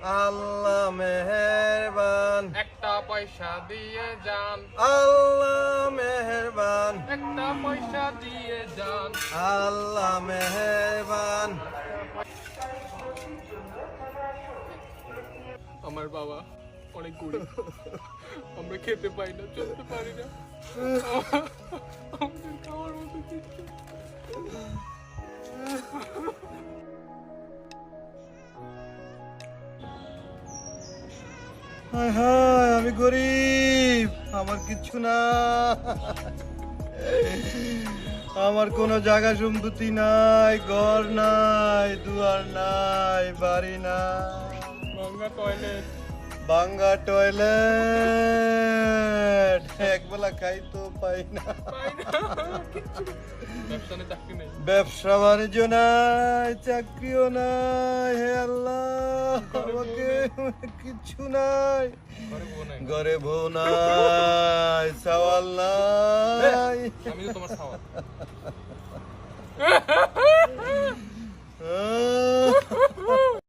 আল্লাহ মেহেরবান, একটা পয়সা দিয়ে যান, আল্লাহ মেহেরবান, একটা পয়সা দিয়ে যান। আল্লাহ মেহেরবান। আমার বাবা অনেক গরিব, আমরা খেতে পাই না, চলতে পারি না, আমাদের খাওয়ার মতো কিছু। হায় হায়, আমি গরিব, আমার কিচ্ছু না, আমার কোনো জায়গা সম্পত্তি নাই, ঘর নাই, দুয়ার নাই, বাড়ি নাই, গঙ্গা টয়লেট, ভাঙ্গা টয়লেট, একবেলা খাই তো পাই না, ব্যবসা নেই, চাকরি নেই, ব্যবসা বাণিজ্য নাই, চাকরিও নাই। হে আল্লাহ, আমাকে কিচ্ছু নাই, ঘরে বউ নাই। ঘরে বউ নাই, সওয়াল নাই। আমি তো তোমার খাওয়া।